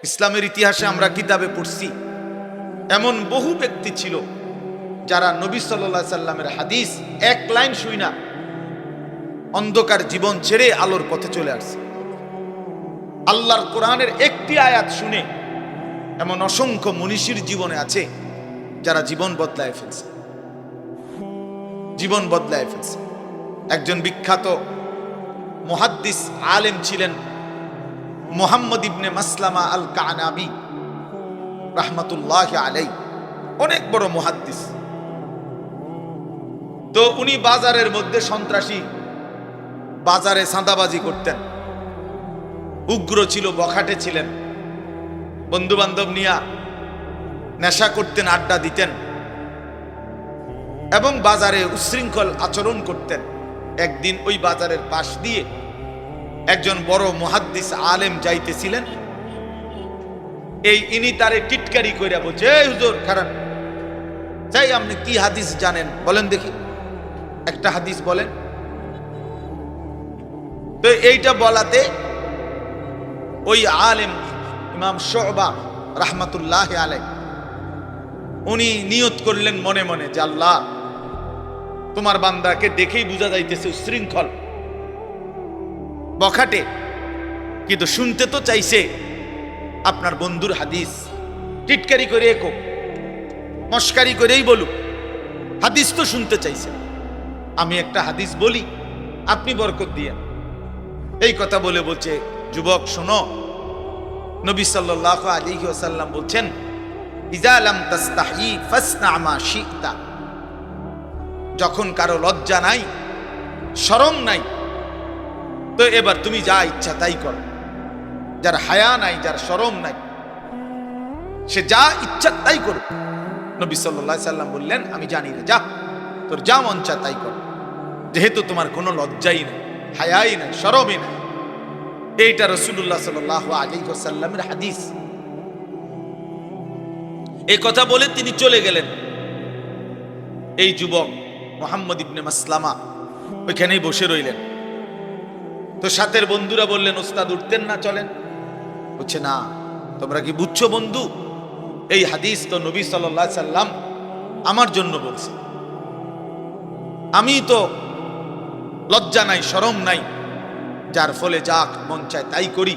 ইসলামের ইতিহাসে আমরা কিতাবে পড়ছি এমন বহু ব্যক্তি ছিল যারা নবী সাল্লাল্লাহু আলাইহি সাল্লামের হাদিস এক লাইন শুই না অন্ধকার জীবন ছেড়ে আলোর পথে চলে আসছে। আল্লাহর কোরআনের একটি আয়াত শুনে এমন অসংখ্য মনীষীর জীবনে আছে যারা জীবন বদলায় ফেলছে, জীবন বদলায় ফেলছে। একজন বিখ্যাত মুহাদ্দিস আলেম ছিলেন মুহাম্মদ ইবনে মাসলামা আল কানাবি রাহমাতুল্লাহি আলাইহি, অনেক বড় মুহাদ্দিস। তো উনি বাজারের মধ্যে সন্ত্রাসী, বাজারে চাঁদাবাজি করতেন, উগ্র ছিল, বখাটে ছিলেন, বন্ধু বান্ধব নিয়ে নেশা করতেন, আড্ডা দিতেন এবং বাজারে উচ্ছৃঙ্খল আচরণ করতেন। একদিন ওই বাজারের পাশ দিয়ে একজন বড় মুহাদ্দিস আলেম যাইতেছিলেন, ইনি তারে টিটকারি কইরা বলছে, এই হুজুর খারাপ, চাই আপনি কি হাদিস জানেন বলেন দেখি, একটা হাদিস বলেন। তো এইটা বলাতে ওই আলেম ইমাম শুবা রাহমাতুল্লাহি আলাইহি উনি নিয়ত করলেন মনে মনে যে আল্লাহ, তোমার বান্দাকে দেখেই বোঝা যাইতেছে উচ্ছৃঙ্খল, বখাটে, কিন্তু শুনতে তো চাইছে আপনার বন্ধুর হাদিস, টিটকারি করে একক মস্কারি করেই বলুক, হাদিস তো শুনতে চাইছে, আমি একটা হাদিস বলি, আপনি বরকত দিয়ে। এই কথা বলে বলছে, যুবক শোনো, নবী সাল্লাল্লাহু আলাইহি ওয়াসাল্লাম বলছেন, ইজা লাম তাস্তাহি ফাসনা মা শিতা, যখন কারো লজ্জা নাই, শরম নাই, তো এবার তুমি যা ইচ্ছা তাই করো। যার হায়া নাই, যার শরম নাই, সে যা ইচ্ছা তাই করো। নবী সাল্লাল্লাহু আলাইহি সাল্লাম বললেন, আমি জানি রে, যা তোর যা মন চায় তাই কর, যেহেতু তোমার কোনো লজ্জাই নাই, হায়াই নাই, শরমই নাই। এইটা রাসূলুল্লাহ সাল্লাল্লাহু আলাইহি ওয়াসাল্লামের হাদিস। এই কথা বলে তিনি চলে গেলেন। এই যুবক মুহাম্মদ ইবনে মাসলামা ওইখানেই বসে রইলেন। তো সাথের বন্ধুরা বললেন, ওস্তাদ উঠতেন না, চলেন। বলছে, না, তোমরা কি বুঝছো বন্ধু, এই হাদিস তো নবী সাল্লাল্লাহু আলাইহি সাল্লাম আমার জন্য বলছে, আমি তো লজ্জা নাই, শরম নাই, যার ফলে যা মন চায় তাই করি,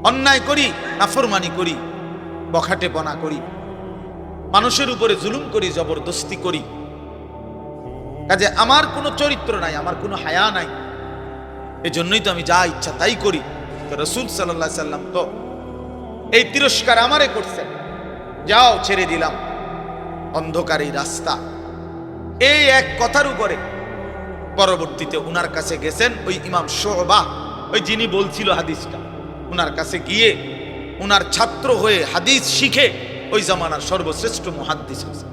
অন্যায় করি, নাফরমানি করি, বখাটেপনা করি, মানুষের উপরে জুলুম করি, জবরদস্তি করি, কাজে আমার কোনো চরিত্র নাই, আমার কোনো হায়া নাই, এজন্যই তো আমি যা ইচ্ছা তাই করি। তো রাসূল সাল্লাল্লাহু আলাইহি সাল্লাম তো এই তিরস্কার আমারে করছেন, যাও ছেড়ে দিলাম অন্ধকারী রাস্তা। এই এক কথার উপরে পরবর্তীতে উনার কাছে গেছেন ওই ইমাম শুবা, ওই যিনি বলছিল হাদিসটা, উনার কাছে গিয়ে উনার ছাত্র হয়ে হাদিস শিখে ওই জামানার সর্বশ্রেষ্ঠ মুহাদ্দিস হয়েছে।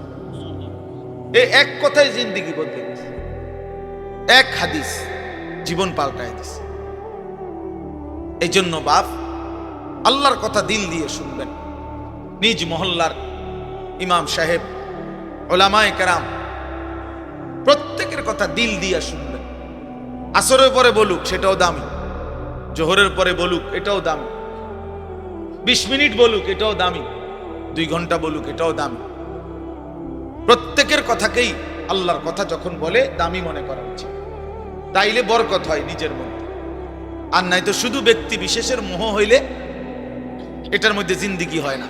এই এক কথায় জিন্দেগি বদলে গেছে, এক হাদিস জীবন পাল্টায় দিছে। এই জন্য বাপ, আল্লাহর কথা দিল দিয়ে শুনবেন। নিজ মহল্লার ইমাম সাহেব, উলামায়ে কেরাম, প্রত্যেকের কথা দিল দিয়ে শুনবেন। আসরের পরে বলুক সেটাও দামি, জোহরের পরে বলুক এটাও দামি, 20 মিনিট বলুক এটাও দামি, 2 ঘন্টা বলুক এটাও দামি। প্রত্যেকের কথাকেই আল্লাহর কথা যখন বলে দামি মনে করা উচিত, তাইলে বরকত হয় নিজের মধ্যে। আর নাই তো শুধু ব্যক্তি বিশেষের মোহ হইলে এটার মধ্যে জিন্দেগি হয় না।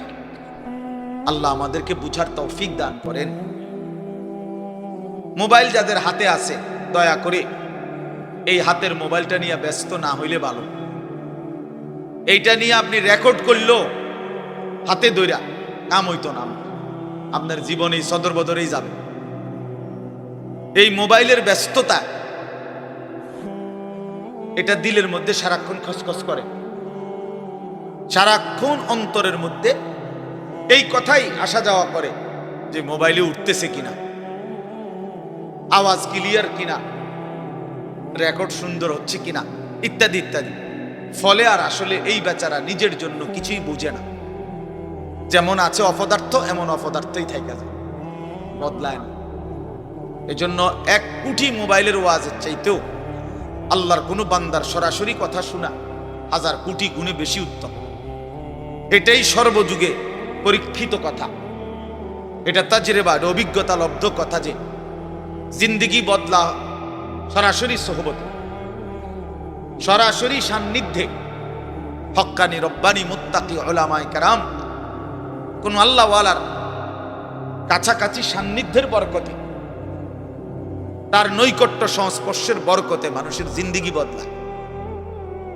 আল্লাহ আমাদেরকে বুঝার তৌফিক দান করেন। মোবাইল যাদের হাতে আছে, দয়া করে এই হাতের মোবাইলটা নিয়ে ব্যস্ত না হইলে ভালো। এইটা নিয়ে আপনি রেকর্ড করলো হাতে ধইরা, কাম হইতো না, আপনার জীবনে সদর বদরেই যাবে। এই মোবাইলের ব্যস্ততা, এটা দিলের মধ্যে সারাক্ষণ খসখস করে, সারাক্ষণ অন্তরের মধ্যে এই কথাই আসা যাওয়া করে যে মোবাইলে উঠতেছে কিনা, আওয়াজ ক্লিয়ার কিনা, রেকর্ড সুন্দর হচ্ছে কিনা, ইত্যাদি ইত্যাদি। ফলে আর আসলে এই বেচারা নিজের জন্য কিছুই বুঝে না। যেমন আছে অপদার্থ, এমন অপদার্থই থাইকা যায়, বদলায় না। এজন্য 1 কোটি মোবাইলের ওয়াজের চাইতেও আল্লাহর কোনো বান্দার সরাসরি কথা শোনা 1000 কোটি গুণে বেশি উত্তম। এটাই সর্বযুগে পরীক্ষিত কথা, এটা তাজরিবা, অভিজ্ঞতা লব্ধ কথা যে জিন্দেগি বদলা সরাসরি সোহবতে, সরাসরি সান্নিধ্যে হক্কানি রব্বানি মুত্তাকি উলামায়ে কেরাম কোন আল্লাহওয়ালার কাছাকাছি সান্নিধ্যের বরকতে, তার নৈকট্য সংস্পর্শের বরকতে মানুষের জিন্দেগি বদলায়।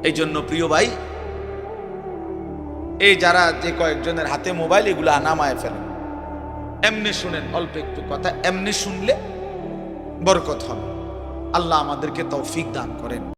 এই জন্য প্রিয় ভাই, এই যারা যে কয়েকজনের হাতে মোবাইল, এগুলো নামায় ফেলেন, এমনি শুনেন, অল্প একটু কথা এমনি শুনলে বরকত হবে। আল্লাহ আমাদেরকে তৌফিক দান করেন।